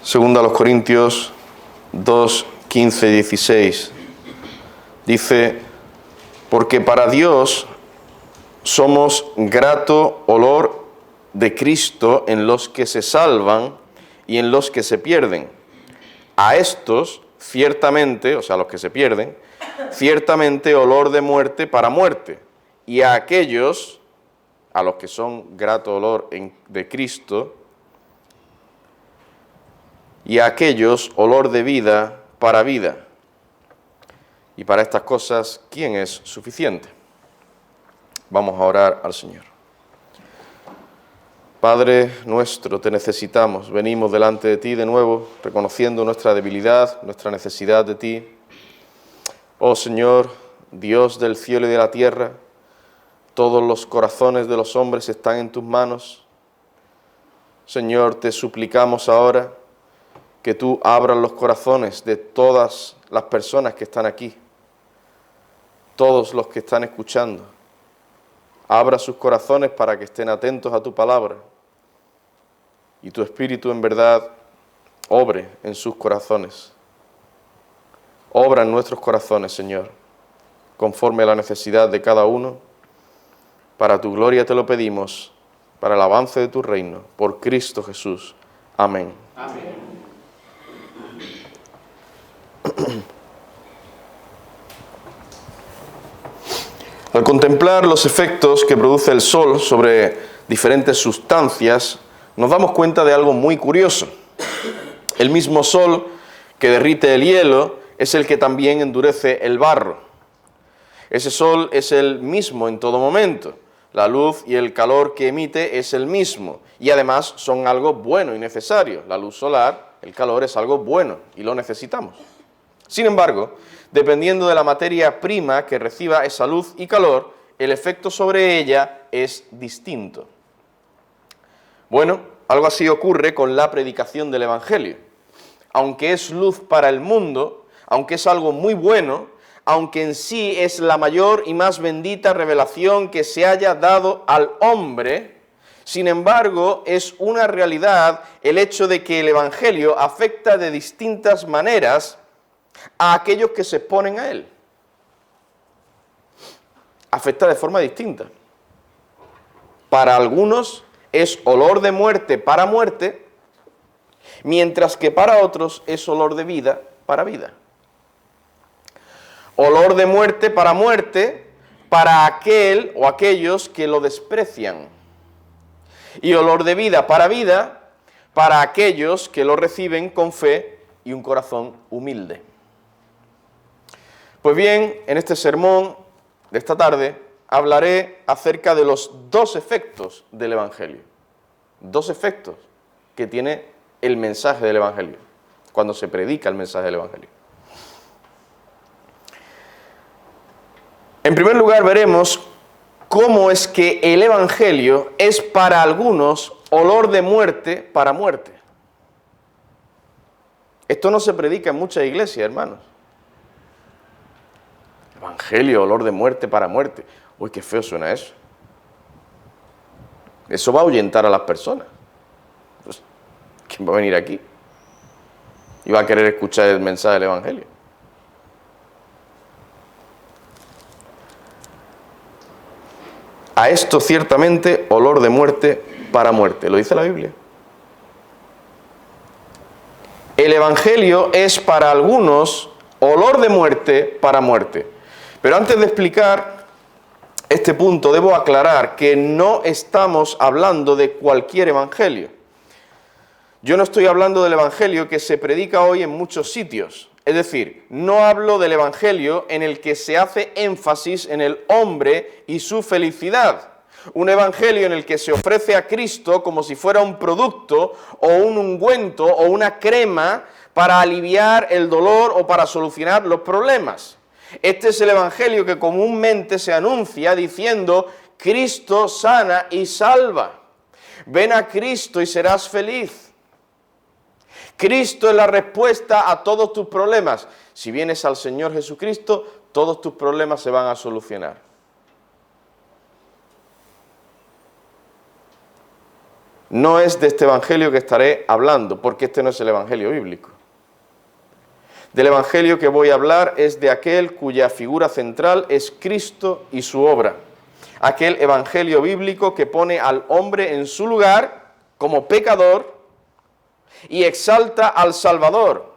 Segunda a los Corintios 2, 15 y 16. Dice, porque para Dios somos grato olor de Cristo en los que se salvan y en los que se pierden. A estos, ciertamente, o sea, a los que se pierden, ciertamente olor de muerte para muerte. Y a aquellos, a los que son grato olor de Cristo, y a aquellos olor de vida para vida. Y para estas cosas, ¿quién es suficiente? Vamos a orar al Señor. Padre nuestro, te necesitamos. Venimos delante de ti de nuevo, reconociendo nuestra debilidad, nuestra necesidad de ti. Oh Señor, Dios del cielo y de la tierra, todos los corazones de los hombres están en tus manos. Señor, te suplicamos ahora que tú abras los corazones de todas las personas que están aquí, todos los que están escuchando. Abra sus corazones para que estén atentos a tu palabra y tu Espíritu en verdad obre en sus corazones. Obra en nuestros corazones, Señor, conforme a la necesidad de cada uno. Para tu gloria te lo pedimos, para el avance de tu reino, por Cristo Jesús. Amén. Amén. Al contemplar los efectos que produce el sol sobre diferentes sustancias, nos damos cuenta de algo muy curioso. El mismo sol que derrite el hielo es el que también endurece el barro. Ese sol es el mismo en todo momento. La luz y el calor que emite es el mismo. Y además son algo bueno y necesario. La luz solar, el calor es algo bueno y lo necesitamos. Sin embargo, dependiendo de la materia prima que reciba esa luz y calor, el efecto sobre ella es distinto. Bueno, algo así ocurre con la predicación del Evangelio. Aunque es luz para el mundo, aunque es algo muy bueno, aunque en sí es la mayor y más bendita revelación que se haya dado al hombre, sin embargo, es una realidad el hecho de que el Evangelio afecta de distintas maneras a aquellos que se exponen a él. Afecta de forma distinta. Para algunos es olor de muerte para muerte, mientras que para otros es olor de vida para vida. Olor de muerte para aquel o aquellos que lo desprecian. Y olor de vida para aquellos que lo reciben con fe y un corazón humilde. Pues bien, en este sermón de esta tarde hablaré acerca de los dos efectos del Evangelio. Dos efectos que tiene el mensaje del Evangelio, cuando se predica el mensaje del Evangelio. En primer lugar, veremos cómo es que el Evangelio es para algunos olor de muerte para muerte. Esto no se predica en muchas iglesias, hermanos. Evangelio, olor de muerte para muerte. Uy, qué feo suena eso. Eso va a ahuyentar a las personas. Pues, ¿quién va a venir aquí? Y va a querer escuchar el mensaje del Evangelio. A esto ciertamente olor de muerte para muerte. Lo dice la Biblia. El Evangelio es para algunos olor de muerte para muerte. Pero antes de explicar este punto, debo aclarar que no estamos hablando de cualquier evangelio. Yo no estoy hablando del evangelio que se predica hoy en muchos sitios. Es decir, no hablo del evangelio en el que se hace énfasis en el hombre y su felicidad. Un evangelio en el que se ofrece a Cristo como si fuera un producto o un ungüento o una crema para aliviar el dolor o para solucionar los problemas. Este es el evangelio que comúnmente se anuncia diciendo: Cristo sana y salva. Ven a Cristo y serás feliz. Cristo es la respuesta a todos tus problemas. Si vienes al Señor Jesucristo, todos tus problemas se van a solucionar. no es de este evangelio que estaré hablando, porque este no es el evangelio bíblico. Del evangelio que voy a hablar es de aquel cuya figura central es Cristo y su obra. Aquel evangelio bíblico que pone al hombre en su lugar como pecador y exalta al Salvador,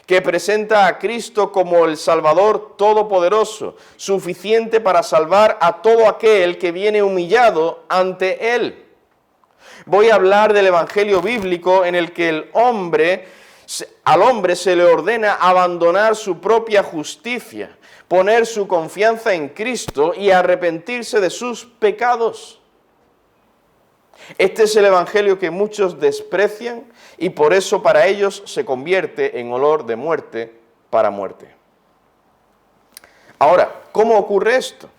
que presenta a Cristo como el Salvador todopoderoso, suficiente para salvar a todo aquel que viene humillado ante Él. Voy a hablar del evangelio bíblico en el que al hombre se le ordena abandonar su propia justicia, poner su confianza en Cristo y arrepentirse de sus pecados. Este es el evangelio que muchos desprecian y por eso para ellos se convierte en olor de muerte para muerte. Ahora, ¿cómo ocurre esto?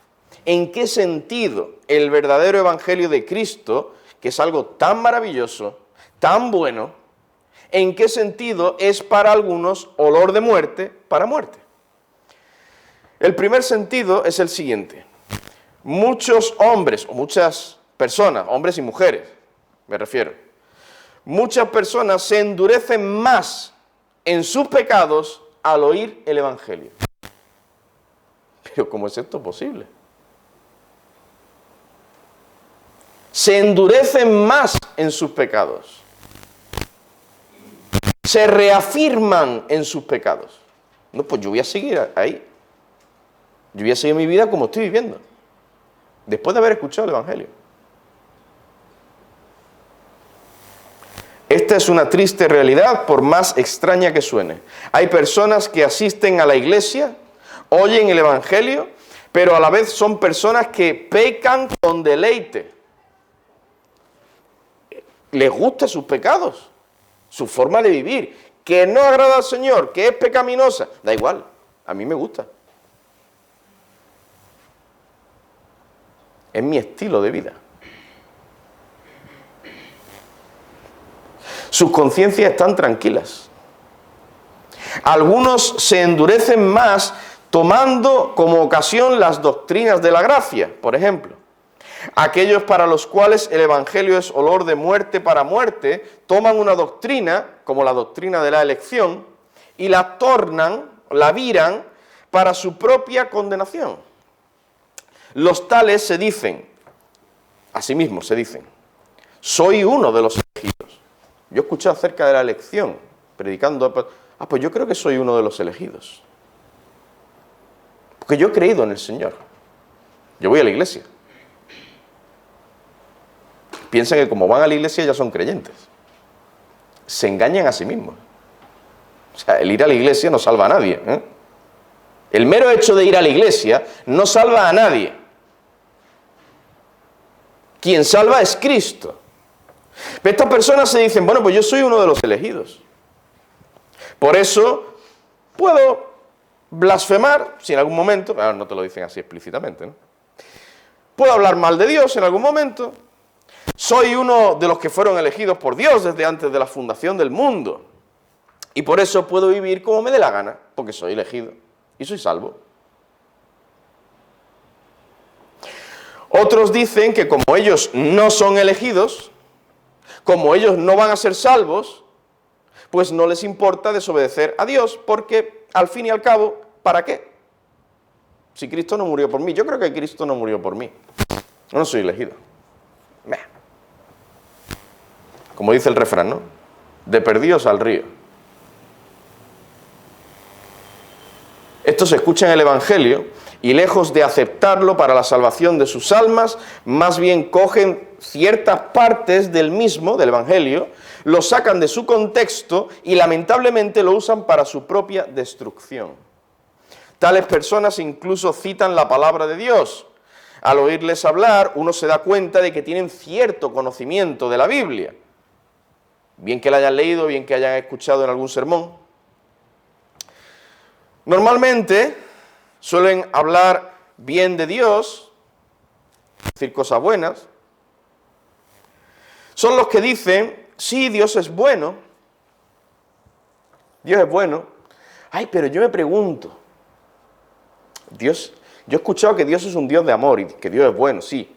¿En qué sentido el verdadero evangelio de Cristo, que es algo tan maravilloso, tan bueno, en qué sentido es para algunos olor de muerte para muerte? El primer sentido es el siguiente. Muchos hombres, o muchas personas, hombres y mujeres, me refiero, muchas personas se endurecen más en sus pecados al oír el evangelio. Pero ¿cómo es esto posible? Se endurecen más en sus pecados. Se reafirman en sus pecados. No, pues yo voy a seguir ahí. Yo voy a seguir mi vida como estoy viviendo, después de haber escuchado el evangelio. Esta es una triste realidad, por más extraña que suene. Hay personas que asisten a la iglesia, oyen el evangelio, pero a la vez son personas que pecan con deleite. Les gustan sus pecados, su forma de vivir, que no agrada al Señor, que es pecaminosa. Da igual, a mí me gusta. Es mi estilo de vida. Sus conciencias están tranquilas. Algunos se endurecen más tomando como ocasión las doctrinas de la gracia, por ejemplo. Aquellos para los cuales el evangelio es olor de muerte para muerte, toman una doctrina, como la doctrina de la elección, y la tornan, la viran para su propia condenación. Los tales se dicen, a sí mismos se dicen, soy uno de los elegidos. Yo escuché acerca de la elección, predicando, pues yo creo que soy uno de los elegidos. Porque yo he creído en el Señor. Yo voy a la iglesia. Piensan que como van a la iglesia ya son creyentes. Se engañan a sí mismos. O sea, el ir a la iglesia no salva a nadie, ¿eh? El mero hecho de ir a la iglesia no salva a nadie. Quien salva es Cristo. Pero estas personas se dicen, bueno, pues yo soy uno de los elegidos. Por eso puedo blasfemar, si en algún momento, no te lo dicen así explícitamente, ¿no? Puedo hablar mal de Dios en algún momento. Soy uno de los que fueron elegidos por Dios desde antes de la fundación del mundo. Y por eso puedo vivir como me dé la gana, porque soy elegido y soy salvo. Otros dicen que como ellos no son elegidos, como ellos no van a ser salvos, pues no les importa desobedecer a Dios, porque al fin y al cabo, ¿para qué? Si Cristo no murió por mí. Yo creo que Cristo no murió por mí. No soy elegido. Como dice el refrán, ¿no? De perdidos al río. Esto se escucha en el Evangelio y lejos de aceptarlo para la salvación de sus almas, más bien cogen ciertas partes del mismo, del Evangelio, lo sacan de su contexto y lamentablemente lo usan para su propia destrucción. Tales personas incluso citan la palabra de Dios. Al oírles hablar, uno se da cuenta de que tienen cierto conocimiento de la Biblia. Bien que la hayan leído, bien que hayan escuchado en algún sermón. Normalmente suelen hablar bien de Dios, decir cosas buenas. Son los que dicen, sí, Dios es bueno. Dios es bueno. Ay, pero yo me pregunto, yo he escuchado que Dios es un Dios de amor y que Dios es bueno, sí.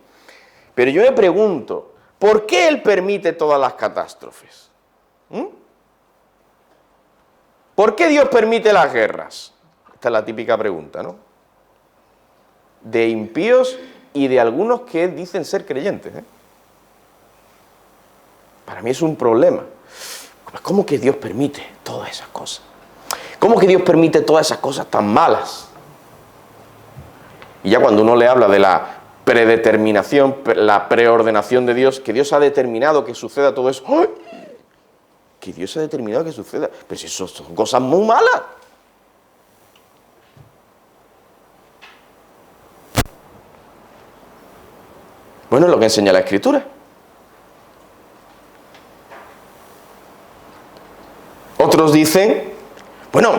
Pero yo me pregunto, ¿Por qué Él permite todas las catástrofes? ¿Por qué Dios permite las guerras? Esta es la típica pregunta, ¿no? De impíos y de algunos que dicen ser creyentes, ¿eh? Para mí es un problema. ¿Cómo que Dios permite todas esas cosas? ¿Cómo que Dios permite todas esas cosas tan malas? Y ya cuando uno le habla de la predeterminación, la preordenación de Dios, que Dios ha determinado que suceda todo eso, ¡ay! Que Dios ha determinado que suceda, pero si eso son cosas muy malas. Bueno, es lo que enseña la Escritura. Otros dicen, bueno,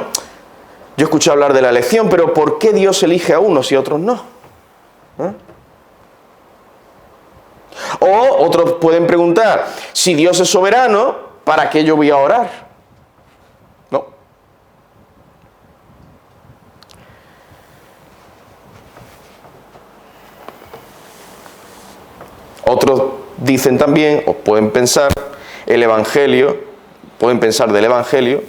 yo escuché hablar de la elección, pero ¿por qué Dios elige a unos y a otros no? ¿Eh? O otros pueden preguntar, si Dios es soberano, ¿para qué yo voy a orar? No. Otros dicen también, o pueden pensar, el Evangelio, pueden pensar del Evangelio,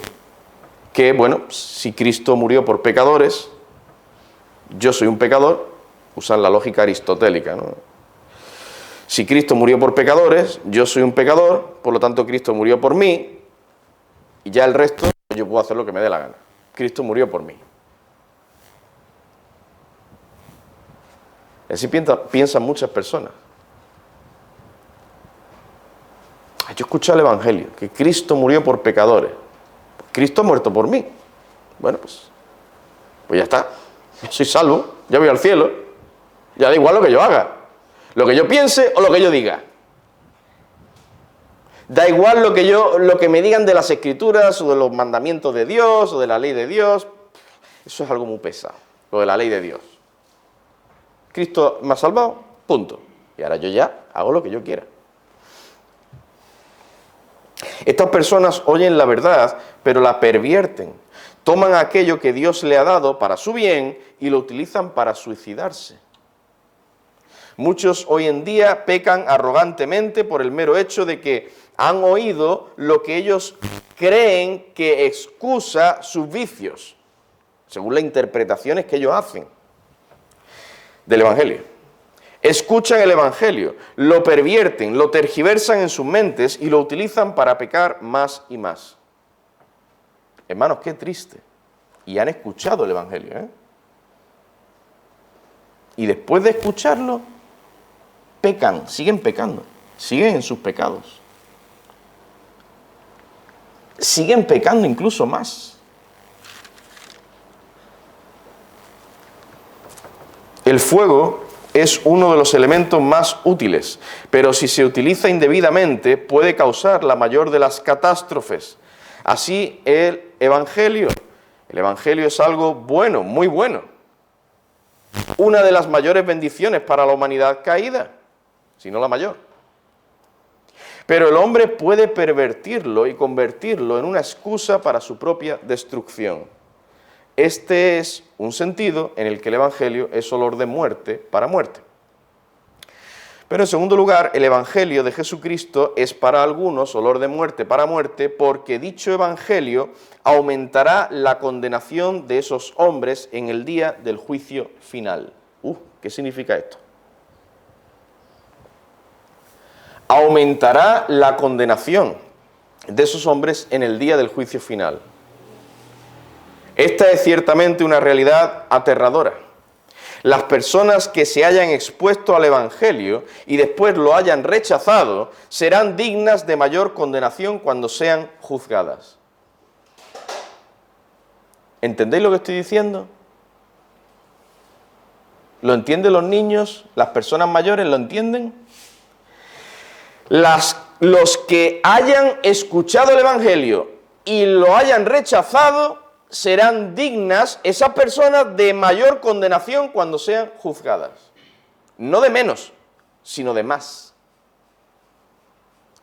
que, bueno, si Cristo murió por pecadores, yo soy un pecador, usan la lógica aristotélica, ¿no? Si Cristo murió por pecadores, yo soy un pecador, por lo tanto Cristo murió por mí, y ya el resto, yo puedo hacer lo que me dé la gana. Cristo murió por mí. Así piensan muchas personas. Yo escuché el Evangelio, que Cristo murió por pecadores. Cristo ha muerto por mí. Bueno, pues ya está. Yo soy salvo, ya voy al cielo. Ya da igual lo que yo haga. Lo que yo piense o lo que yo diga. Da igual lo que me digan de las Escrituras o de los mandamientos de Dios o de la ley de Dios. Eso es algo muy pesado, lo de la ley de Dios. Cristo me ha salvado, punto. Y ahora yo ya hago lo que yo quiera. Estas personas oyen la verdad, pero la pervierten. Toman aquello que Dios le ha dado para su bien y lo utilizan para suicidarse. Muchos hoy en día pecan arrogantemente por el mero hecho de que han oído lo que ellos creen que excusa sus vicios, según las interpretaciones que ellos hacen del Evangelio. Escuchan el Evangelio, lo pervierten, lo tergiversan en sus mentes y lo utilizan para pecar más y más. Hermanos, qué triste. Y han escuchado el Evangelio, ¿eh? Y después de escucharlo, pecan, siguen pecando, siguen en sus pecados. Siguen pecando incluso más. El fuego es uno de los elementos más útiles, pero si se utiliza indebidamente puede causar la mayor de las catástrofes. Así el Evangelio es algo bueno, muy bueno. Una de las mayores bendiciones para la humanidad caída, si no la mayor. Pero el hombre puede pervertirlo y convertirlo en una excusa para su propia destrucción. Este es un sentido en el que el Evangelio es olor de muerte para muerte. Pero en segundo lugar, el Evangelio de Jesucristo es para algunos olor de muerte para muerte porque dicho Evangelio aumentará la condenación de esos hombres en el día del juicio final. ¿Qué significa esto? Aumentará la condenación de esos hombres en el día del juicio final. Esta es ciertamente una realidad aterradora. Las personas que se hayan expuesto al Evangelio y después lo hayan rechazado serán dignas de mayor condenación cuando sean juzgadas. ¿Entendéis lo que estoy diciendo? ¿Lo entienden los niños? ¿Las personas mayores lo entienden? Los que hayan escuchado el Evangelio y lo hayan rechazado serán dignas esas personas de mayor condenación cuando sean juzgadas. No de menos, sino de más.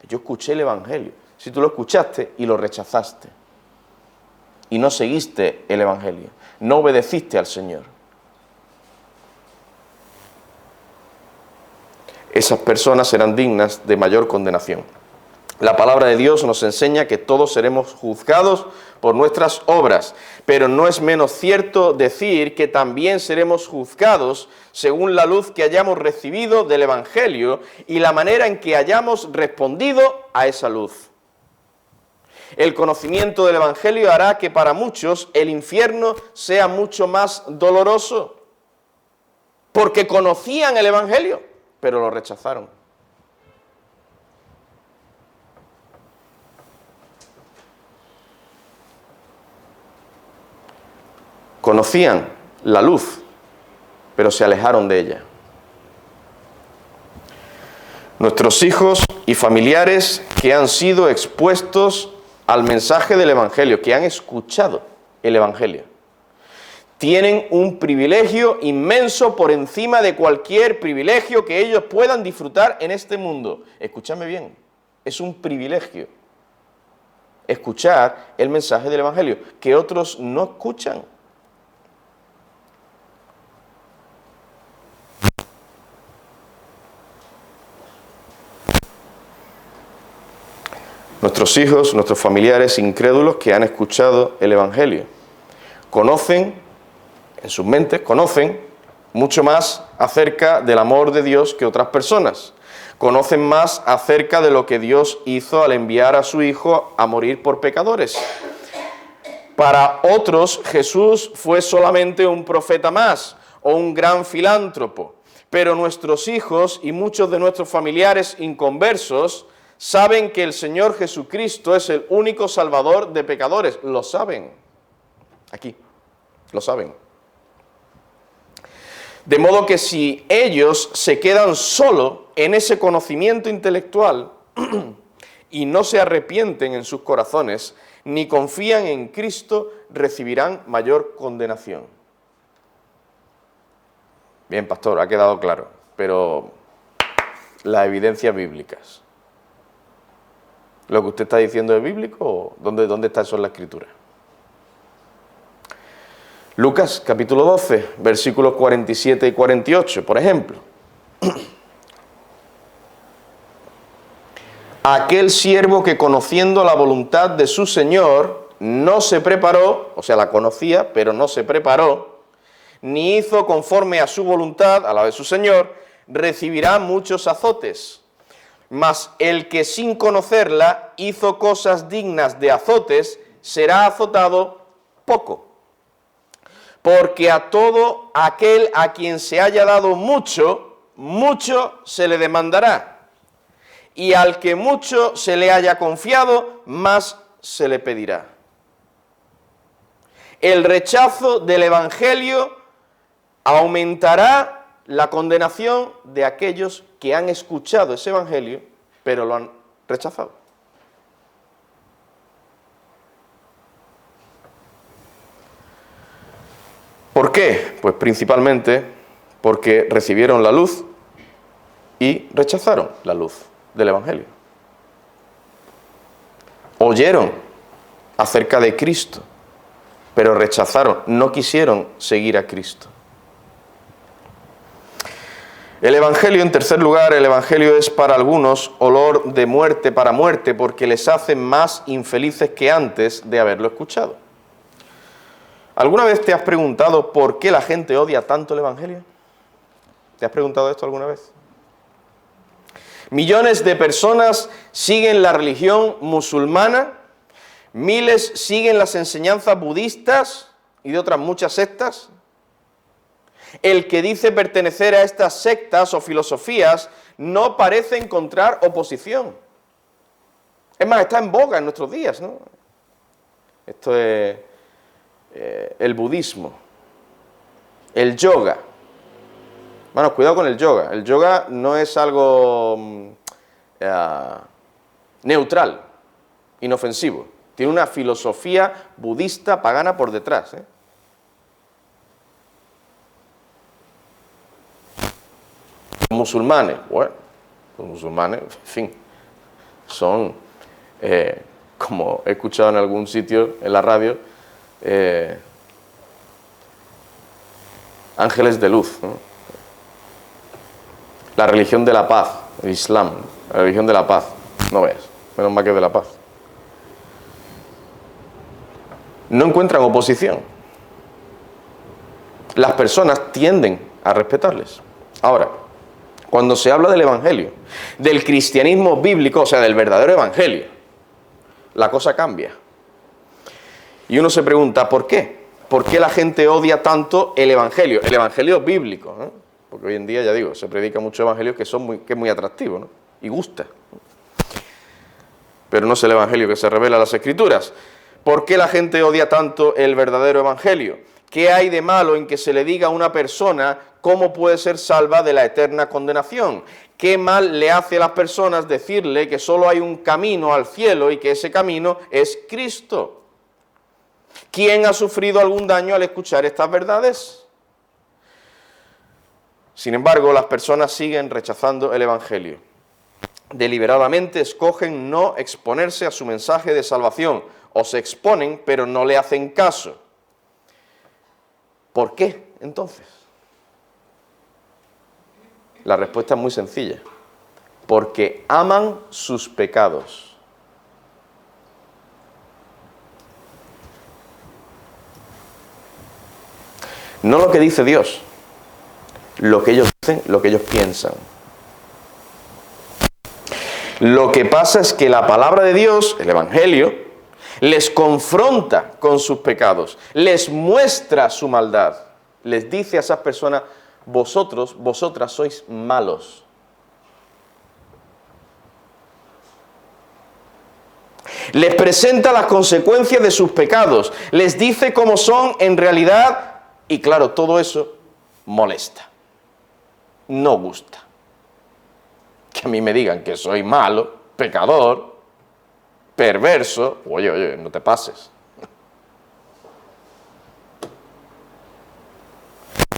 Yo escuché el Evangelio. Si tú lo escuchaste y lo rechazaste y no seguiste el Evangelio, no obedeciste al Señor. esas personas serán dignas de mayor condenación. La palabra de Dios nos enseña que todos seremos juzgados por nuestras obras, pero no es menos cierto decir que también seremos juzgados según la luz que hayamos recibido del Evangelio y la manera en que hayamos respondido a esa luz. El conocimiento del Evangelio hará que para muchos el infierno sea mucho más doloroso, porque conocían el Evangelio, pero lo rechazaron. Conocían la luz, pero se alejaron de ella. Nuestros hijos y familiares que han sido expuestos al mensaje del Evangelio, que han escuchado el Evangelio, tienen un privilegio inmenso por encima de cualquier privilegio que ellos puedan disfrutar en este mundo. Escúchame bien, es un privilegio escuchar el mensaje del Evangelio, que otros no escuchan. Nuestros hijos, nuestros familiares incrédulos que han escuchado el Evangelio, conocen, en sus mentes, conocen mucho más acerca del amor de Dios que otras personas. Conocen más acerca de lo que Dios hizo al enviar a su Hijo a morir por pecadores. Para otros, Jesús fue solamente un profeta más o un gran filántropo, pero nuestros hijos y muchos de nuestros familiares inconversos saben que el Señor Jesucristo es el único Salvador de pecadores. Lo saben. Aquí. Lo saben. De modo que si ellos se quedan solo en ese conocimiento intelectual y no se arrepienten en sus corazones, ni confían en Cristo, recibirán mayor condenación. Bien, pastor, ha quedado claro, pero las evidencias bíblicas. ¿Lo que usted está diciendo es bíblico o dónde está eso en la Escritura? Lucas capítulo 12, versículos 47 y 48, por ejemplo. Aquel siervo que conociendo la voluntad de su Señor no se preparó, o sea, la conocía, pero no se preparó, ni hizo conforme a su voluntad, a la de su Señor, recibirá muchos azotes. Mas el que sin conocerla hizo cosas dignas de azotes, será azotado poco. Porque a todo aquel a quien se haya dado mucho, mucho se le demandará. Y al que mucho se le haya confiado, más se le pedirá. El rechazo del Evangelio aumentará la condenación de aquellos que han escuchado ese Evangelio, pero lo han rechazado. ¿Por qué? Pues principalmente porque recibieron la luz y rechazaron la luz del Evangelio. Oyeron acerca de Cristo, pero rechazaron, no quisieron seguir a Cristo. El Evangelio, en tercer lugar, el Evangelio es para algunos olor de muerte para muerte, porque les hace más infelices que antes de haberlo escuchado. ¿Alguna vez te has preguntado por qué la gente odia tanto el Evangelio? ¿Te has preguntado esto alguna vez? Millones de personas siguen la religión musulmana, miles siguen las enseñanzas budistas y de otras muchas sectas. El que dice pertenecer a estas sectas o filosofías no parece encontrar oposición. Es más, está en boga en nuestros días, ¿no? Esto es el budismo, el yoga. Bueno, cuidado con el yoga. El yoga no es algo neutral, inofensivo. Tiene una filosofía budista pagana por detrás, ¿eh? Los musulmanes, bueno, los musulmanes, en fin, son, como he escuchado en algún sitio en la radio, ángeles de luz, ¿no? La religión de la paz, el Islam, la religión de la paz. No veas, menos mal que es de la paz. No encuentran oposición. Las personas tienden a respetarles. Ahora, cuando se habla del evangelio, del cristianismo bíblico, o sea, del verdadero evangelio, la cosa cambia. Y uno se pregunta, ¿por qué? ¿Por qué la gente odia tanto el evangelio? El evangelio bíblico, ¿no? Porque hoy en día, ya digo, se predica mucho evangelio que es muy atractivo, ¿no? Y gusta. Pero no es el evangelio que se revela en las Escrituras. ¿Por qué la gente odia tanto el verdadero evangelio? ¿Qué hay de malo en que se le diga a una persona cómo puede ser salva de la eterna condenación? ¿Qué mal le hace a las personas decirle que solo hay un camino al cielo y que ese camino es Cristo? ¿Quién ha sufrido algún daño al escuchar estas verdades? Sin embargo, las personas siguen rechazando el evangelio. Deliberadamente escogen no exponerse a su mensaje de salvación, o se exponen pero no le hacen caso. ¿Por qué, entonces? La respuesta es muy sencilla. Porque aman sus pecados. No lo que dice Dios, lo que ellos dicen, lo que ellos piensan. Lo que pasa es que la palabra de Dios, el Evangelio, les confronta con sus pecados, les muestra su maldad, les dice a esas personas, vosotras sois malos. Les presenta las consecuencias de sus pecados, les dice cómo son en realidad, y claro, todo eso molesta, no gusta. Que a mí me digan que soy malo, pecador, perverso, oye, no te pases.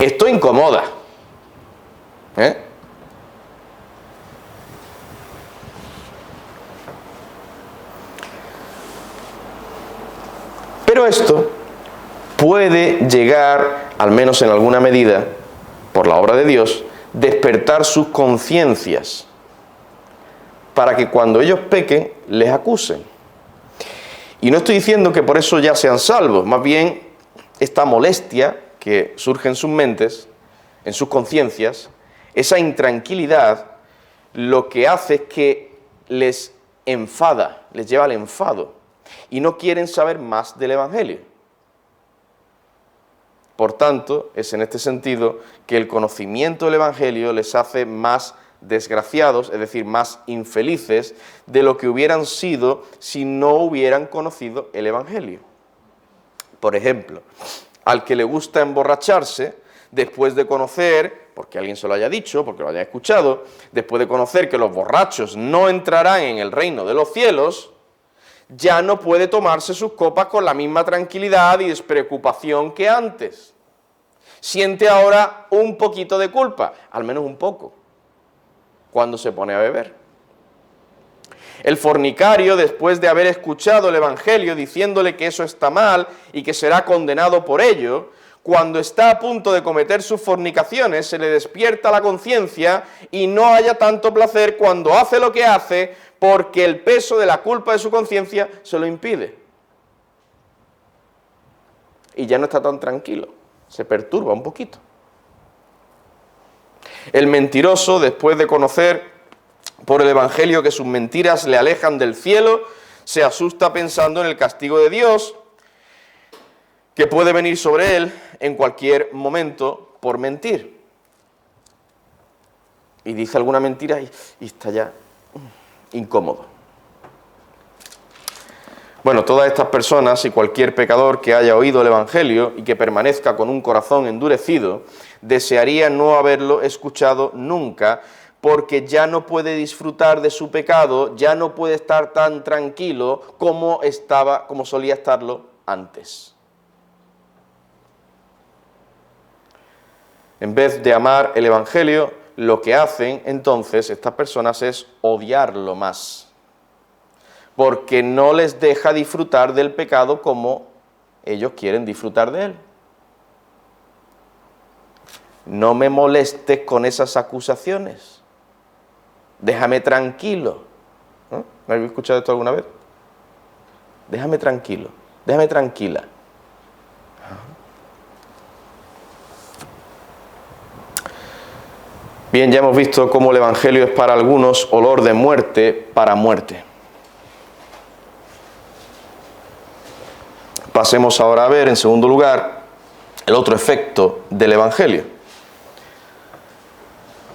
Esto incomoda. Pero esto puede llegar, al menos en alguna medida, por la obra de Dios, despertar sus conciencias, para que cuando ellos pequen, les acusen. Y no estoy diciendo que por eso ya sean salvos, más bien esta molestia que surge en sus mentes, en sus conciencias, esa intranquilidad, lo que hace es que les enfada, les lleva al enfado, y no quieren saber más del Evangelio. Por tanto, es en este sentido que el conocimiento del Evangelio les hace más desgraciados, es decir, más infelices de lo que hubieran sido si no hubieran conocido el Evangelio. Por ejemplo, al que le gusta emborracharse, después de conocer, porque alguien se lo haya dicho, porque lo haya escuchado, después de conocer que los borrachos no entrarán en el reino de los cielos, ya no puede tomarse sus copas con la misma tranquilidad y despreocupación que antes. Siente ahora un poquito de culpa, al menos un poco, cuando se pone a beber. El fornicario, después de haber escuchado el Evangelio diciéndole que eso está mal y que será condenado por ello, cuando está a punto de cometer sus fornicaciones, se le despierta la conciencia y no haya tanto placer cuando hace lo que hace, porque el peso de la culpa de su conciencia se lo impide. Y ya no está tan tranquilo, se perturba un poquito. El mentiroso, después de conocer por el Evangelio que sus mentiras le alejan del cielo, se asusta pensando en el castigo de Dios, que puede venir sobre él en cualquier momento por mentir. Y dice alguna mentira y está ya incómodo. Bueno, todas estas personas y cualquier pecador que haya oído el Evangelio y que permanezca con un corazón endurecido, desearía no haberlo escuchado nunca, porque ya no puede disfrutar de su pecado, ya no puede estar tan tranquilo como solía estarlo antes. En vez de amar el Evangelio, lo que hacen entonces estas personas es odiarlo más, porque no les deja disfrutar del pecado como ellos quieren disfrutar de él. No me molestes con esas acusaciones. Déjame tranquilo. ¿No? ¿No habéis escuchado esto alguna vez? Déjame tranquilo, déjame tranquila. Bien, ya hemos visto cómo el Evangelio es para algunos olor de muerte para muerte. Pasemos ahora a ver, en segundo lugar, el otro efecto del Evangelio.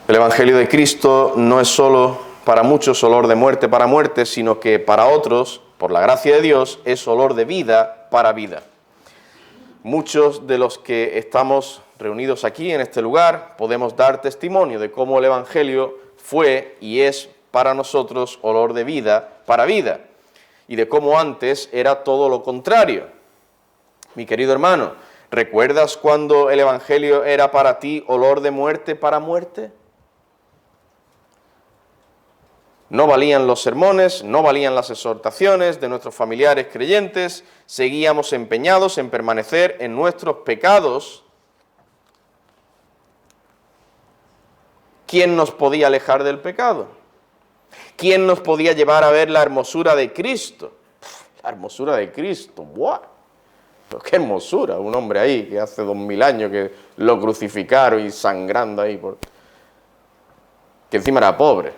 El Evangelio de Cristo no es solo para muchos olor de muerte para muerte, sino que para otros, por la gracia de Dios, es olor de vida para vida. Muchos de los que estamos reunidos aquí en este lugar podemos dar testimonio de cómo el Evangelio fue y es para nosotros olor de vida para vida, y de cómo antes era todo lo contrario. Mi querido hermano, ¿recuerdas cuando el Evangelio era para ti olor de muerte para muerte? No valían los sermones, no valían las exhortaciones de nuestros familiares creyentes, seguíamos empeñados en permanecer en nuestros pecados. ¿Quién nos podía alejar del pecado? ¿Quién nos podía llevar a ver la hermosura de Cristo? La hermosura de Cristo, ¡buah! Pero qué hermosura, un hombre ahí que hace 2000 años que lo crucificaron y sangrando ahí, que encima era pobre.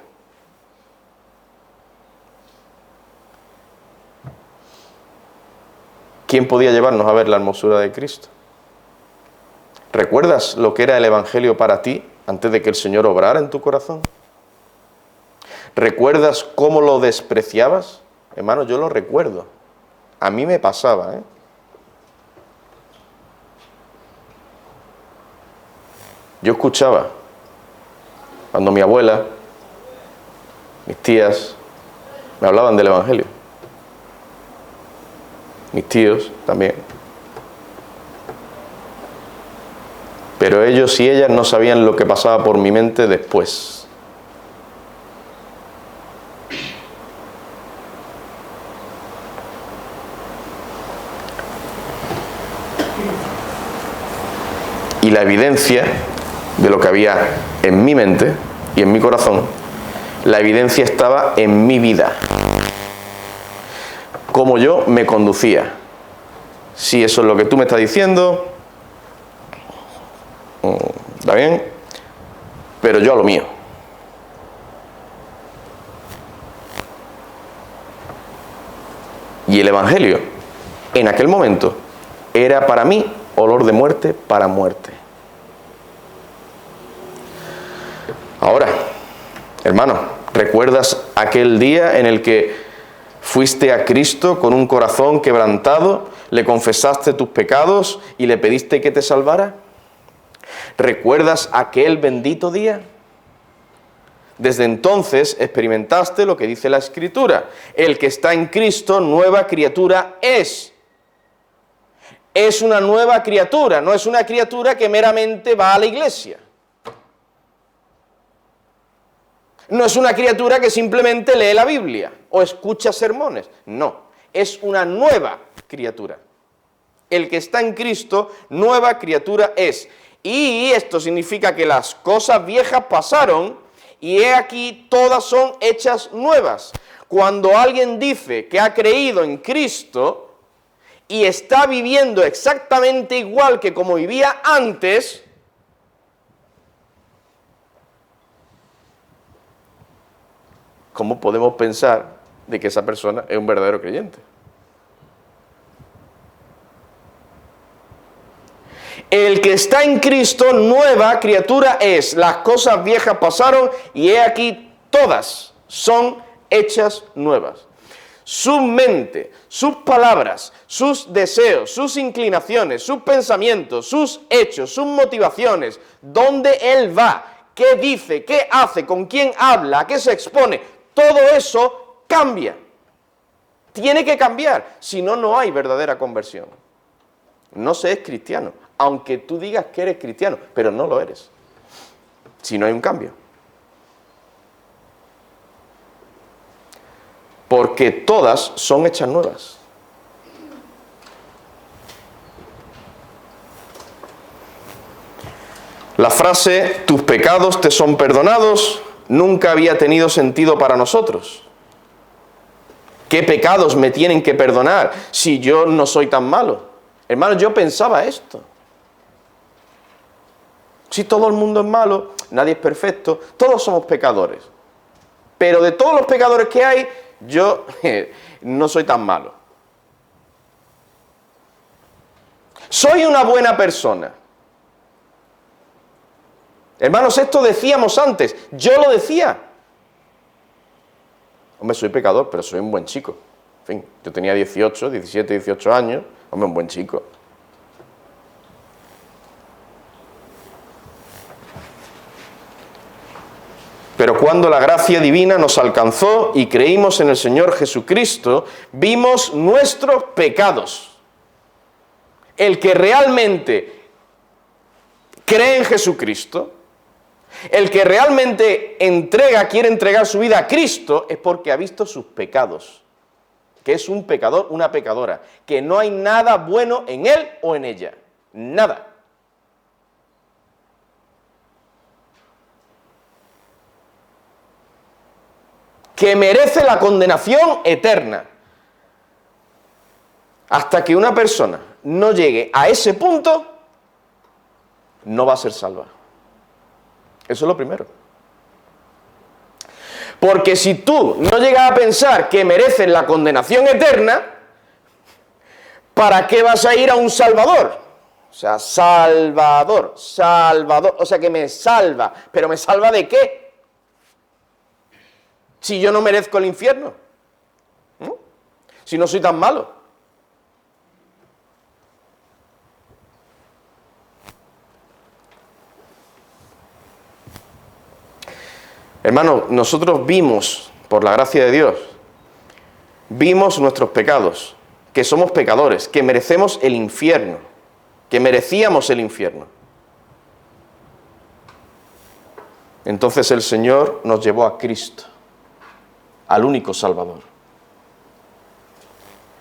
¿Quién podía llevarnos a ver la hermosura de Cristo? ¿Recuerdas lo que era el Evangelio para ti antes de que el Señor obrara en tu corazón? ¿Recuerdas cómo lo despreciabas? Hermano, yo lo recuerdo. A mí me pasaba, ¿eh? Yo escuchaba cuando mi abuela, mis tías, me hablaban del Evangelio. Mis tíos también. Pero ellos y ellas no sabían lo que pasaba por mi mente después. Y la evidencia de lo que había en mi mente y en mi corazón, la evidencia estaba en mi vida. Cómo yo me conducía. Si eso es lo que tú me estás diciendo, está bien, pero yo a lo mío. Y el Evangelio, en aquel momento, era para mí olor de muerte para muerte. Ahora, hermano, ¿recuerdas aquel día en el que fuiste a Cristo con un corazón quebrantado, le confesaste tus pecados y le pediste que te salvara? ¿Recuerdas aquel bendito día? Desde entonces experimentaste lo que dice la Escritura. El que está en Cristo, nueva criatura es. Es una nueva criatura, no es una criatura que meramente va a la iglesia. No es una criatura que simplemente lee la Biblia o escucha sermones. No, es una nueva criatura. El que está en Cristo, nueva criatura es. Y esto significa que las cosas viejas pasaron y he aquí todas son hechas nuevas. Cuando alguien dice que ha creído en Cristo y está viviendo exactamente igual que como vivía antes, ¿cómo podemos pensar de que esa persona es un verdadero creyente? El que está en Cristo, nueva criatura es. Las cosas viejas pasaron y he aquí todas son hechas nuevas. Su mente, sus palabras, sus deseos, sus inclinaciones, sus pensamientos, sus hechos, sus motivaciones, dónde él va, qué dice, qué hace, con quién habla, a qué se expone, todo eso cambia. Tiene que cambiar, si no, no hay verdadera conversión. No se es cristiano, aunque tú digas que eres cristiano, pero no lo eres, si no hay un cambio. Porque todas son hechas nuevas. La frase, tus pecados te son perdonados, nunca había tenido sentido para nosotros. ¿Qué pecados me tienen que perdonar si yo no soy tan malo? Hermanos, yo pensaba esto. Si todo el mundo es malo, nadie es perfecto, todos somos pecadores. Pero de todos los pecadores que hay, yo no soy tan malo. Soy una buena persona. Hermanos, esto decíamos antes, yo lo decía. Hombre, soy pecador, pero soy un buen chico. En fin, yo tenía 17, 18 años, hombre, un buen chico. Pero cuando la gracia divina nos alcanzó y creímos en el Señor Jesucristo, vimos nuestros pecados. El que realmente cree en Jesucristo, el que realmente quiere entregar su vida a Cristo, es porque ha visto sus pecados. Que es un pecador, una pecadora. Que no hay nada bueno en él o en ella. Nada. Que merece la condenación eterna. Hasta que una persona no llegue a ese punto, no va a ser salva. Eso es lo primero. Porque si tú no llegas a pensar que mereces la condenación eterna, ¿para qué vas a ir a un Salvador? O sea, Salvador, o sea que me salva. ¿Pero me salva de qué? Si yo no merezco el infierno. ¿No? Si no soy tan malo. Hermanos, nosotros vimos, por la gracia de Dios, vimos nuestros pecados, que somos pecadores, que merecemos el infierno, que merecíamos el infierno. Entonces el Señor nos llevó a Cristo, al único Salvador.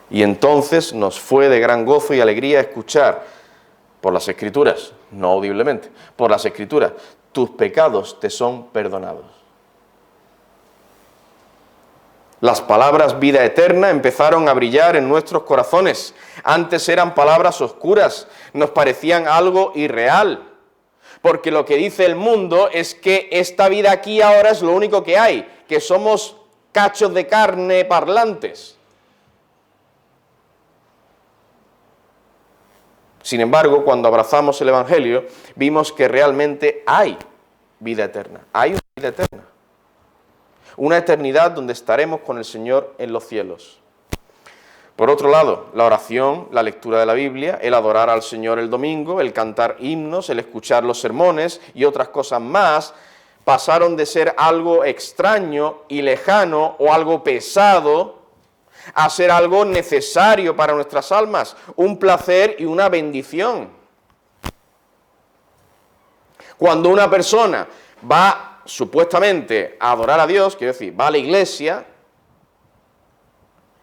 Y entonces nos fue de gran gozo y alegría escuchar por las Escrituras, no audiblemente, por las Escrituras, tus pecados te son perdonados. Las palabras vida eterna empezaron a brillar en nuestros corazones. Antes eran palabras oscuras, nos parecían algo irreal. Porque lo que dice el mundo es que esta vida aquí ahora es lo único que hay, que somos cachos de carne parlantes. Sin embargo, cuando abrazamos el Evangelio, vimos que realmente hay vida eterna, hay una vida eterna. Una eternidad donde estaremos con el Señor en los cielos. Por otro lado, la oración, la lectura de la Biblia, el adorar al Señor el domingo, el cantar himnos, el escuchar los sermones y otras cosas más, pasaron de ser algo extraño y lejano o algo pesado a ser algo necesario para nuestras almas, un placer y una bendición. Cuando una persona va supuestamente a adorar a Dios, quiero decir, va a la iglesia,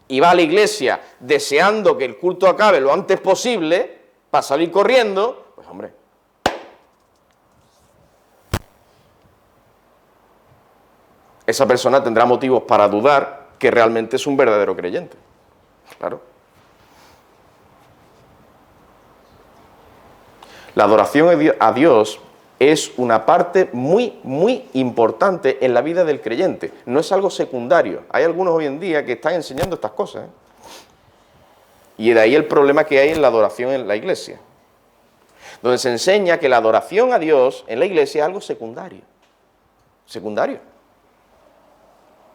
y va a la iglesia deseando que el culto acabe lo antes posible, para salir corriendo, pues hombre, esa persona tendrá motivos para dudar que realmente es un verdadero creyente. Claro. La adoración a Dios es una parte muy, muy importante en la vida del creyente. No es algo secundario. Hay algunos hoy en día que están enseñando estas cosas, ¿eh? Y de ahí el problema que hay en la adoración en la iglesia. Donde se enseña que la adoración a Dios en la iglesia es algo secundario. Secundario.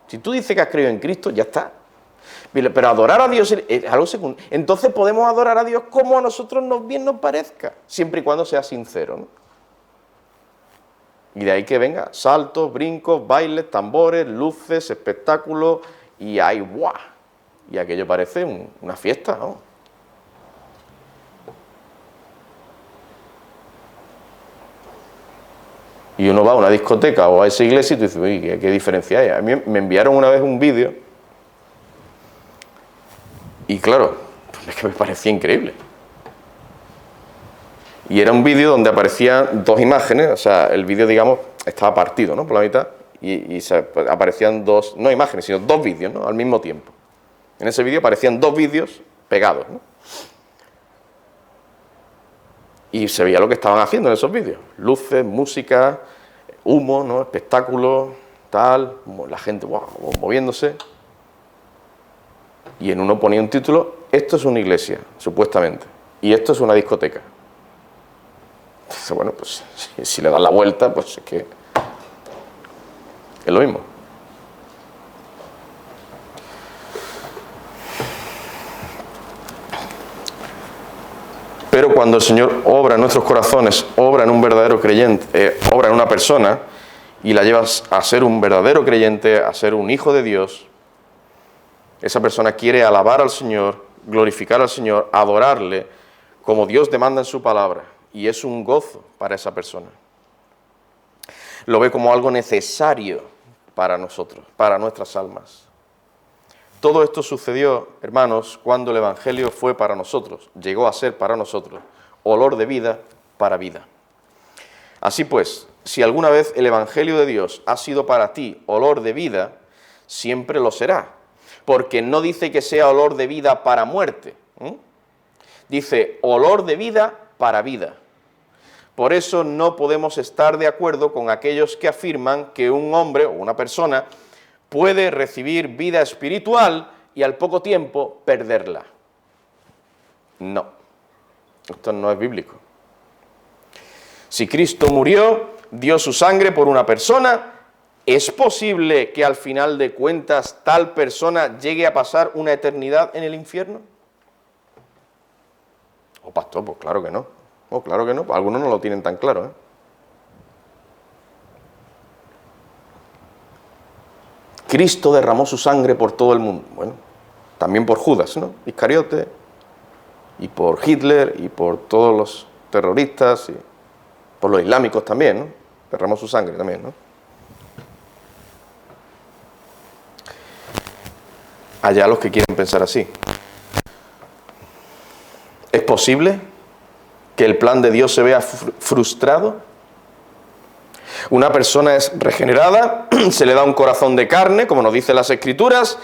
Si tú dices que has creído en Cristo, ya está. Pero adorar a Dios es algo secundario. Entonces podemos adorar a Dios como a nosotros bien nos parezca, siempre y cuando sea sincero, ¿no? Y de ahí que venga saltos, brincos, bailes, tambores, luces, espectáculos, y ahí ¡guau! Y aquello parece una fiesta, ¿no? Y uno va a una discoteca o a esa iglesia y tú dices, uy, ¿qué diferencia hay? A mí me enviaron una vez un vídeo y claro, es que me parecía increíble. Y era un vídeo donde aparecían dos imágenes, o sea, el vídeo, digamos, estaba partido, ¿no?, por la mitad, aparecían dos, no imágenes, sino dos vídeos, ¿no?, al mismo tiempo. En ese vídeo aparecían dos vídeos pegados, ¿no? Y se veía lo que estaban haciendo en esos vídeos. Luces, música, humo, ¿no?, espectáculo, tal, la gente moviéndose. Y en uno ponía un título: esto es una iglesia, supuestamente, y esto es una discoteca. Entonces, bueno, pues si le das la vuelta, pues es que es lo mismo. Pero cuando el Señor obra en nuestros corazones, obra en un verdadero creyente, obra en una persona, y la llevas a ser un verdadero creyente, a ser un hijo de Dios, esa persona quiere alabar al Señor, glorificar al Señor, adorarle como Dios demanda en su palabra, y es un gozo para esa persona. Lo ve como algo necesario para nosotros, para nuestras almas. Todo esto sucedió, hermanos, cuando el Evangelio fue para nosotros, llegó a ser para nosotros, olor de vida para vida. Así pues, si alguna vez el Evangelio de Dios ha sido para ti olor de vida, siempre lo será, porque no dice que sea olor de vida para muerte, dice olor de vida para vida. Por eso no podemos estar de acuerdo con aquellos que afirman que un hombre o una persona puede recibir vida espiritual y al poco tiempo perderla. No, esto no es bíblico. Si Cristo murió, dio su sangre por una persona, ¿es posible que al final de cuentas tal persona llegue a pasar una eternidad en el infierno? Oh, pastor, pues claro que no. Oh, claro que no, algunos no lo tienen tan claro, ¿eh? Cristo derramó su sangre por todo el mundo. Bueno, también por Judas, ¿no?, Iscariote, y por Hitler, y por todos los terroristas, y por los islámicos también, ¿no? Derramó su sangre también, ¿no? Allá los que quieren pensar así. ¿Es posible que el plan de Dios se vea frustrado? Una persona es regenerada, se le da un corazón de carne, como nos dicen las Escrituras,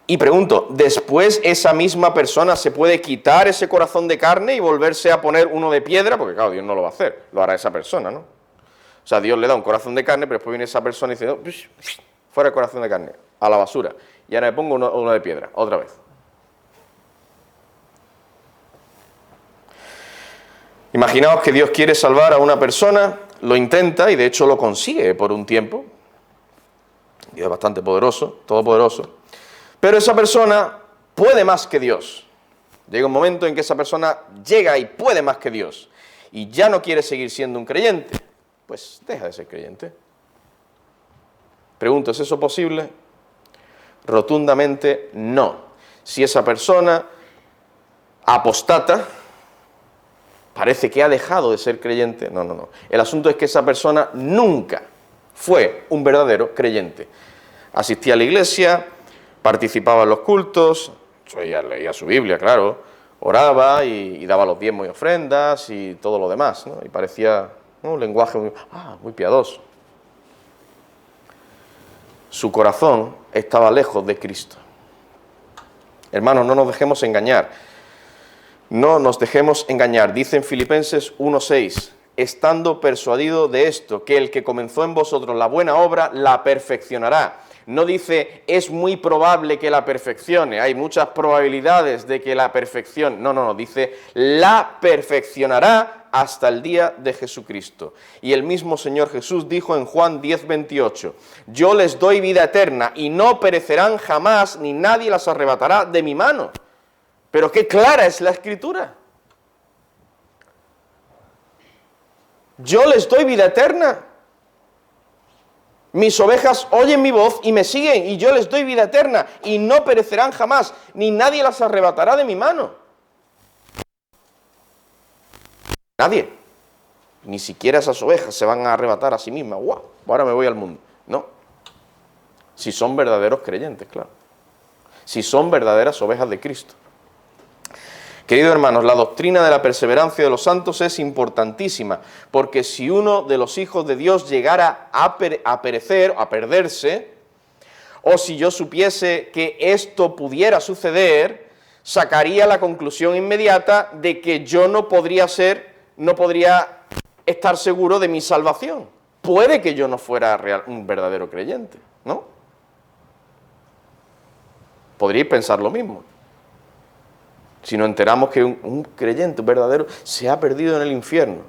y pregunto, ¿después esa misma persona se puede quitar ese corazón de carne y volverse a poner uno de piedra? Porque claro, Dios no lo va a hacer, lo hará esa persona, ¿no? O sea, Dios le da un corazón de carne, pero después viene esa persona y dice, no, fuera el corazón de carne, a la basura, y ahora me pongo uno de piedra, otra vez. Imaginaos que Dios quiere salvar a una persona, lo intenta y de hecho lo consigue por un tiempo. Dios es bastante poderoso, todopoderoso. Pero esa persona puede más que Dios. Llega un momento en que esa persona llega y puede más que Dios. Y ya no quiere seguir siendo un creyente. Pues deja de ser creyente. Pregunto, ¿es eso posible? Rotundamente no. Si esa persona apostata, parece que ha dejado de ser creyente. No, no, no. El asunto es que esa persona nunca fue un verdadero creyente. Asistía a la iglesia, participaba en los cultos, leía su Biblia, claro, oraba y daba los diezmos y ofrendas y todo lo demás, ¿no? Y parecía un lenguaje muy piadoso. Su corazón estaba lejos de Cristo. Hermanos, no nos dejemos engañar. No nos dejemos engañar. Dice en Filipenses 1:6, estando persuadido de esto, que el que comenzó en vosotros la buena obra, la perfeccionará. No dice, es muy probable que la perfeccione, hay muchas probabilidades de que la perfeccione. No, no, no, dice, la perfeccionará hasta el día de Jesucristo. Y el mismo Señor Jesús dijo en Juan 10:28, yo les doy vida eterna y no perecerán jamás, ni nadie las arrebatará de mi mano. Pero qué clara es la Escritura. Yo les doy vida eterna. Mis ovejas oyen mi voz y me siguen, y yo les doy vida eterna, y no perecerán jamás, ni nadie las arrebatará de mi mano. Nadie. Ni siquiera esas ovejas se van a arrebatar a sí mismas. ¡Wow! Ahora me voy al mundo. No. Si son verdaderos creyentes, claro. Si son verdaderas ovejas de Cristo. Queridos hermanos, la doctrina de la perseverancia de los santos es importantísima, porque si uno de los hijos de Dios llegara a perecer, a perderse, o si yo supiese que esto pudiera suceder, sacaría la conclusión inmediata de que yo no podría estar seguro de mi salvación. Puede que yo no fuera un verdadero creyente, ¿no? Podríais pensar lo mismo. Si nos enteramos que un creyente, un verdadero, se ha perdido en el infierno.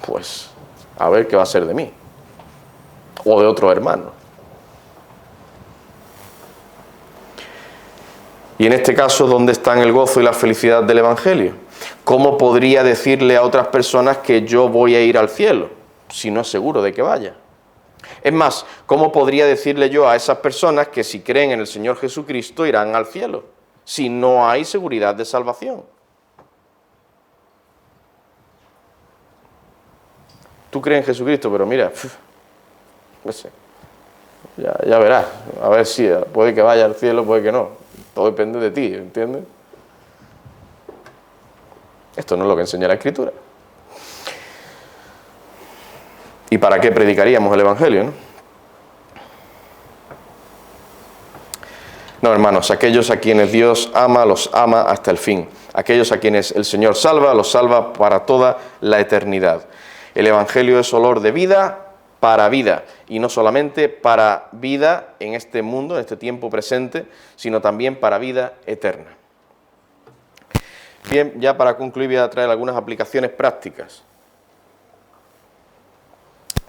Pues, a ver qué va a ser de mí. O de otro hermano. Y en este caso, ¿dónde están el gozo y la felicidad del Evangelio? ¿Cómo podría decirle a otras personas que yo voy a ir al cielo, si no es seguro de que vaya? Es más, ¿cómo podría decirle yo a esas personas que si creen en el Señor Jesucristo irán al cielo, si no hay seguridad de salvación? Tú crees en Jesucristo, pero mira, no sé, ya verás, a ver si puede que vaya al cielo, puede que no, todo depende de ti, ¿entiendes? Esto no es lo que enseña la Escritura. ¿Y para qué predicaríamos el Evangelio, no? No, hermanos, aquellos a quienes Dios ama, los ama hasta el fin. Aquellos a quienes el Señor salva, los salva para toda la eternidad. El Evangelio es olor de vida para vida, y no solamente para vida en este mundo, en este tiempo presente, sino también para vida eterna. Bien, ya para concluir voy a traer algunas aplicaciones prácticas.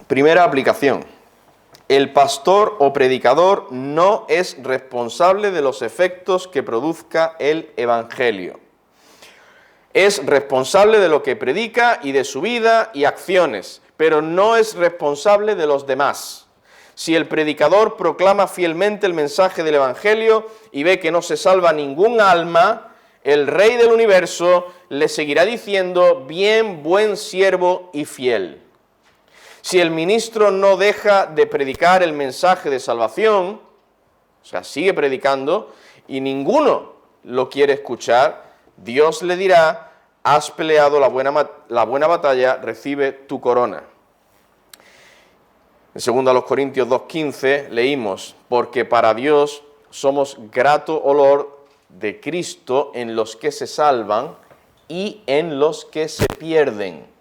Primera aplicación. El pastor o predicador no es responsable de los efectos que produzca el Evangelio. Es responsable de lo que predica y de su vida y acciones, pero no es responsable de los demás. Si el predicador proclama fielmente el mensaje del Evangelio y ve que no se salva ningún alma, el Rey del universo le seguirá diciendo: bien, buen siervo y fiel. Si el ministro no deja de predicar el mensaje de salvación, o sea, sigue predicando, y ninguno lo quiere escuchar, Dios le dirá: has peleado la buena batalla, recibe tu corona. En 2 Corintios 2:15 leímos: porque para Dios somos grato olor de Cristo en los que se salvan y en los que se pierden.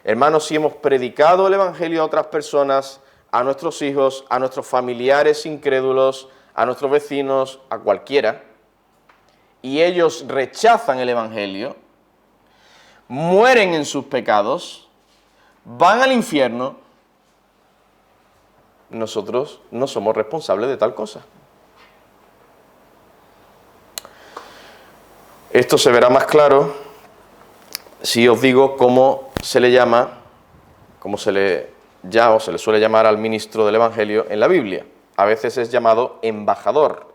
Hermanos, si hemos predicado el Evangelio a otras personas, a nuestros hijos, a nuestros familiares incrédulos, a nuestros vecinos, a cualquiera, y ellos rechazan el Evangelio, mueren en sus pecados, van al infierno, nosotros no somos responsables de tal cosa. Esto se verá más claro si os digo cómo se le llama, cómo se le suele llamar al ministro del Evangelio en la Biblia. A veces es llamado embajador.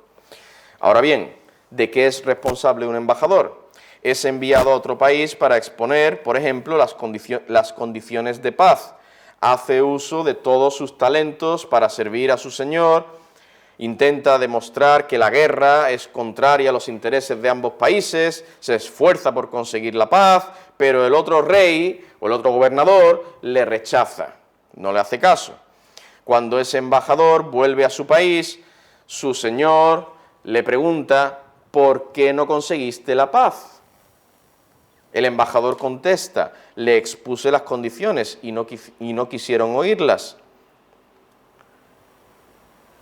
Ahora bien, ¿de qué es responsable un embajador? Es enviado a otro país para exponer, por ejemplo, las condiciones de paz. Hace uso de todos sus talentos para servir a su Señor. Intenta demostrar que la guerra es contraria a los intereses de ambos países, se esfuerza por conseguir la paz, pero el otro rey o el otro gobernador le rechaza, no le hace caso. Cuando ese embajador vuelve a su país, su señor le pregunta: ¿por qué no conseguiste la paz? El embajador contesta: le expuse las condiciones y no quisieron oírlas.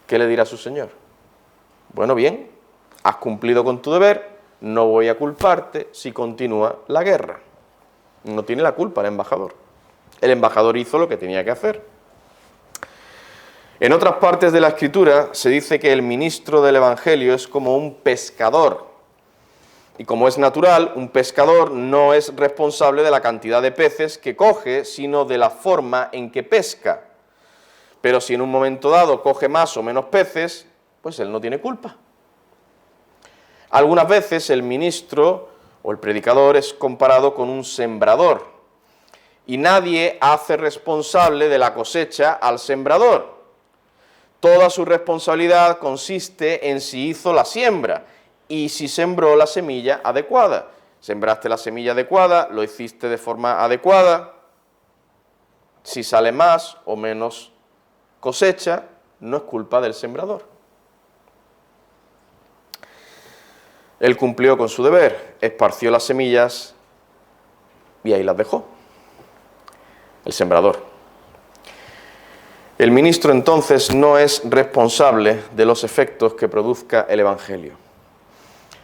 ¿Qué le dirá su señor? Bueno, bien, has cumplido con tu deber, no voy a culparte si continúa la guerra. No tiene la culpa el embajador. El embajador hizo lo que tenía que hacer. En otras partes de la Escritura se dice que el ministro del Evangelio es como un pescador. Y como es natural, un pescador no es responsable de la cantidad de peces que coge, sino de la forma en que pesca. Pero si en un momento dado coge más o menos peces, pues él no tiene culpa. Algunas veces el ministro o el predicador es comparado con un sembrador, y nadie hace responsable de la cosecha al sembrador. Toda su responsabilidad consiste en si hizo la siembra y si sembró la semilla adecuada. Sembraste la semilla adecuada, lo hiciste de forma adecuada. Si sale más o menos cosecha, no es culpa del sembrador. Él cumplió con su deber, esparció las semillas y ahí las dejó. El sembrador. El ministro entonces no es responsable de los efectos que produzca el Evangelio.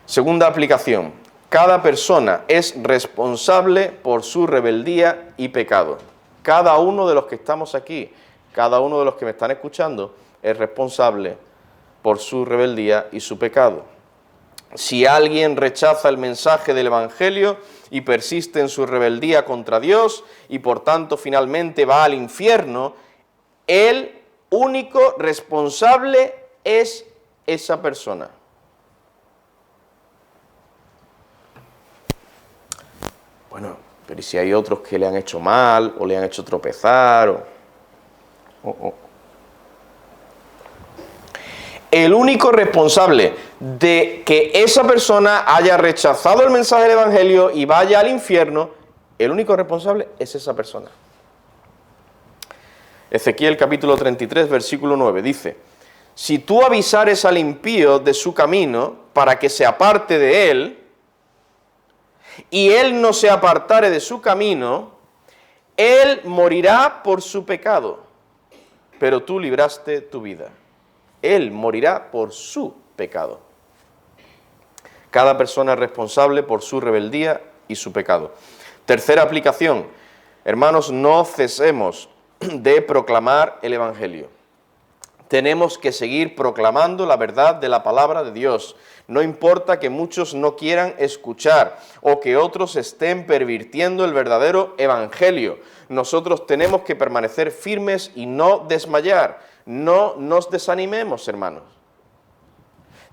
Segunda aplicación. Cada persona es responsable por su rebeldía y pecado. Cada uno de los que estamos aquí, cada uno de los que me están escuchando, es responsable por su rebeldía y su pecado. Si alguien rechaza el mensaje del Evangelio y persiste en su rebeldía contra Dios y por tanto finalmente va al infierno, el único responsable es esa persona. Bueno, pero ¿y si hay otros que le han hecho mal o le han hecho tropezar? El único responsable de que esa persona haya rechazado el mensaje del Evangelio y vaya al infierno, el único responsable es esa persona. Ezequiel capítulo 33, versículo 9, dice: si tú avisares al impío de su camino para que se aparte de él, y él no se apartare de su camino, él morirá por su pecado, pero tú libraste tu vida. Él morirá por su pecado. Cada persona es responsable por su rebeldía y su pecado. Tercera aplicación. Hermanos, no cesemos de proclamar el Evangelio. Tenemos que seguir proclamando la verdad de la palabra de Dios. No importa que muchos no quieran escuchar o que otros estén pervirtiendo el verdadero Evangelio. Nosotros tenemos que permanecer firmes y no desmayar. No nos desanimemos, hermanos.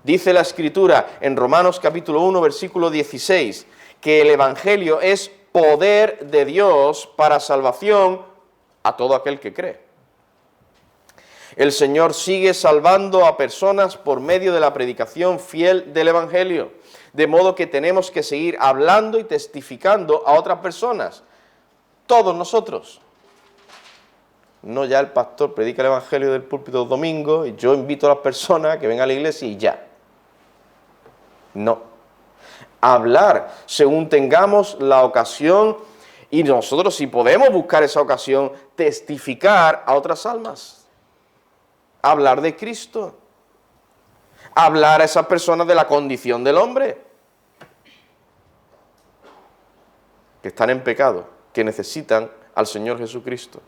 Dice la Escritura en Romanos capítulo 1, versículo 16, que el Evangelio es poder de Dios para salvación a todo aquel que cree. El Señor sigue salvando a personas por medio de la predicación fiel del Evangelio, de modo que tenemos que seguir hablando y testificando a otras personas, todos nosotros. No ya el pastor predica el Evangelio del púlpito los domingos y yo invito a las personas a que vengan a la iglesia y ya. No. Hablar según tengamos la ocasión y nosotros, si podemos buscar esa ocasión, testificar a otras almas. Hablar de Cristo. Hablar a esas personas de la condición del hombre. Que están en pecado, que necesitan al Señor Jesucristo.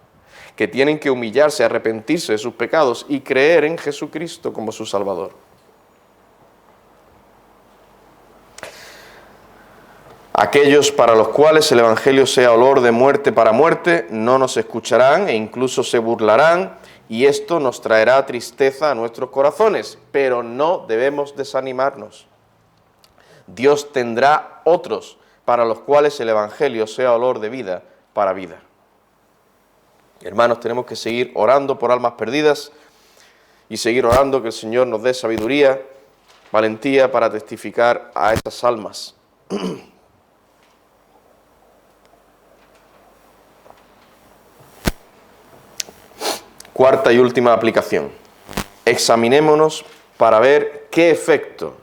Que tienen que humillarse, arrepentirse de sus pecados y creer en Jesucristo como su Salvador. Aquellos para los cuales el Evangelio sea olor de muerte para muerte, no nos escucharán e incluso se burlarán, y esto nos traerá tristeza a nuestros corazones, pero no debemos desanimarnos. Dios tendrá otros para los cuales el Evangelio sea olor de vida para vida. Hermanos, tenemos que seguir orando por almas perdidas y seguir orando que el Señor nos dé sabiduría, valentía para testificar a esas almas. Cuarta y última aplicación. Examinémonos para ver qué efecto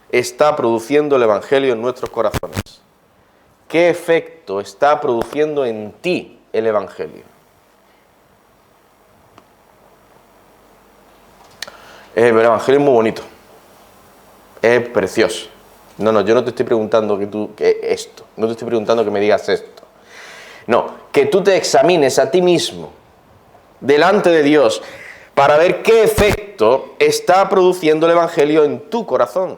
está produciendo el Evangelio en nuestros corazones. ¿Qué efecto está produciendo en ti el Evangelio? El Evangelio es muy bonito. Es precioso. No, yo no te estoy preguntando que esto. No te estoy preguntando que me digas esto. No, que tú te examines a ti mismo delante de Dios para ver qué efecto está produciendo el Evangelio en tu corazón.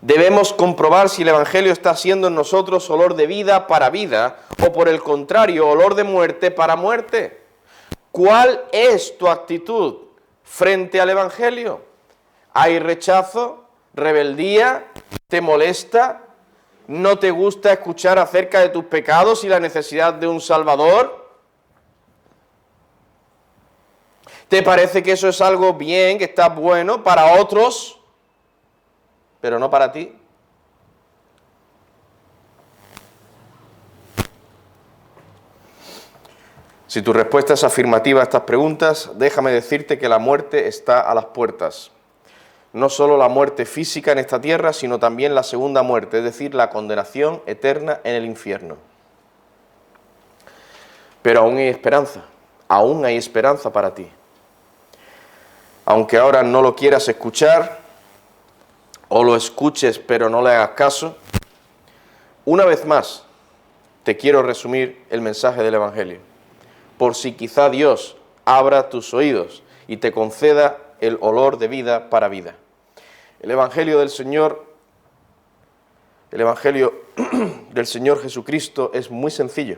Debemos comprobar si el Evangelio está haciendo en nosotros olor de vida para vida o por el contrario, olor de muerte para muerte. ¿Cuál es tu actitud frente al Evangelio? ¿Hay rechazo? ¿Rebeldía? ¿Te molesta? ¿No te gusta escuchar acerca de tus pecados y la necesidad de un Salvador? Te parece que eso es algo bien, que está bueno para otros, pero no para ti. Si tu respuesta es afirmativa a estas preguntas, déjame decirte que la muerte está a las puertas. No solo la muerte física en esta tierra, sino también la segunda muerte, es decir, la condenación eterna en el infierno. Pero aún hay esperanza para ti. Aunque ahora no lo quieras escuchar, o lo escuches pero no le hagas caso, una vez más te quiero resumir el mensaje del Evangelio, por si quizá Dios abra tus oídos y te conceda el olor de vida para vida. El Evangelio del Señor Jesucristo es muy sencillo.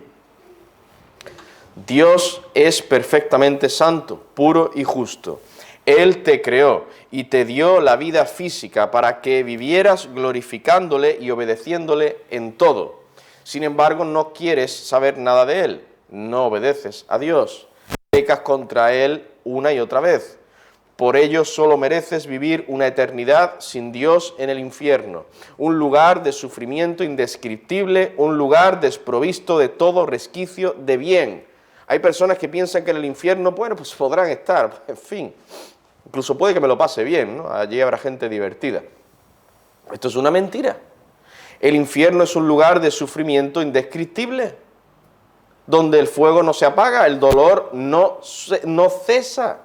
Dios es perfectamente santo, puro y justo. Él te creó y te dio la vida física para que vivieras glorificándole y obedeciéndole en todo. Sin embargo, no quieres saber nada de Él, no obedeces a Dios, pecas contra Él una y otra vez. Por ello solo mereces vivir una eternidad sin Dios en el infierno, un lugar de sufrimiento indescriptible, un lugar desprovisto de todo resquicio de bien. Hay personas que piensan que en el infierno, bueno, pues podrán estar, en fin, incluso puede que me lo pase bien, ¿no? Allí habrá gente divertida. Esto es una mentira. El infierno es un lugar de sufrimiento indescriptible, donde el fuego no se apaga, el dolor no cesa.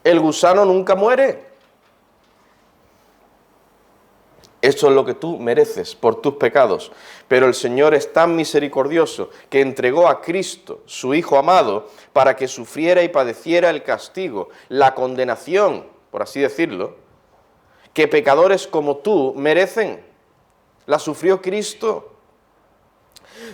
El gusano nunca muere. Eso es lo que tú mereces por tus pecados. Pero el Señor es tan misericordioso que entregó a Cristo, su Hijo amado, para que sufriera y padeciera el castigo, la condenación, por así decirlo, que pecadores como tú merecen. La sufrió Cristo.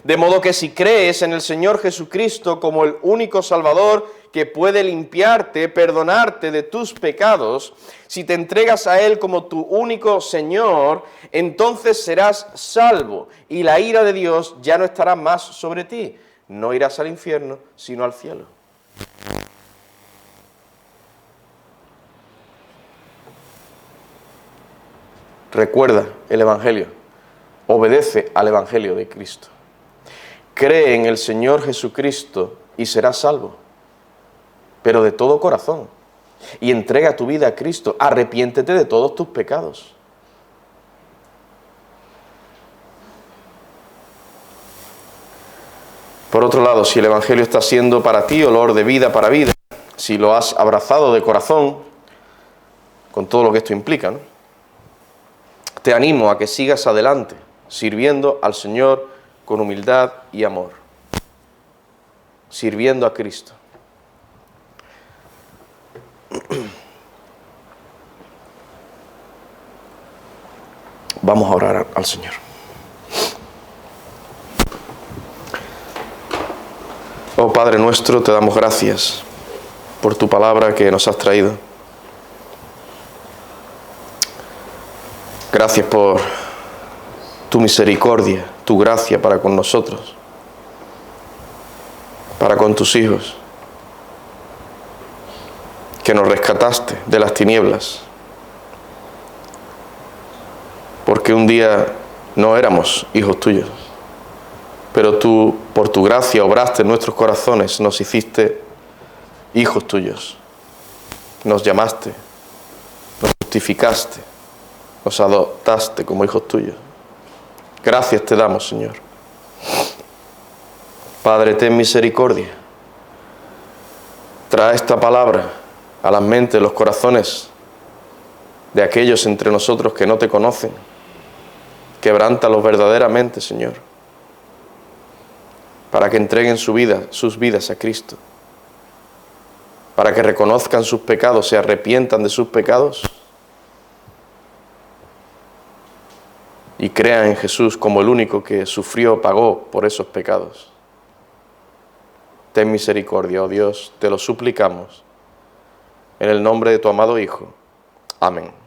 De modo que si crees en el Señor Jesucristo como el único Salvador que puede limpiarte, perdonarte de tus pecados, si te entregas a Él como tu único Señor, entonces serás salvo y la ira de Dios ya no estará más sobre ti. No irás al infierno, sino al cielo. Recuerda el Evangelio, obedece al Evangelio de Cristo. Cree en el Señor Jesucristo y serás salvo, pero de todo corazón. Y entrega tu vida a Cristo. Arrepiéntete de todos tus pecados. Por otro lado, si el Evangelio está siendo para ti olor de vida para vida, si lo has abrazado de corazón, con todo lo que esto implica, ¿no? Te animo a que sigas adelante, sirviendo al Señor con humildad y amor, sirviendo a Cristo. Vamos a orar al Señor. Oh Padre nuestro, te damos gracias por tu palabra que nos has traído. Gracias por tu misericordia, tu gracia para con nosotros, para con tus hijos, que nos rescataste de las tinieblas, porque un día no éramos hijos tuyos, pero tú, por tu gracia, obraste en nuestros corazones, nos hiciste hijos tuyos, nos llamaste, nos justificaste, nos adoptaste como hijos tuyos. Gracias te damos, Señor. Padre, ten misericordia. Trae esta palabra a las mentes, los corazones de aquellos entre nosotros que no te conocen. Quebrántalos verdaderamente, Señor, para que entreguen sus vidas a Cristo, para que reconozcan sus pecados, se arrepientan de sus pecados y crean en Jesús como el único que sufrió, pagó por esos pecados. Ten misericordia, oh Dios, te lo suplicamos, en el nombre de tu amado Hijo. Amén.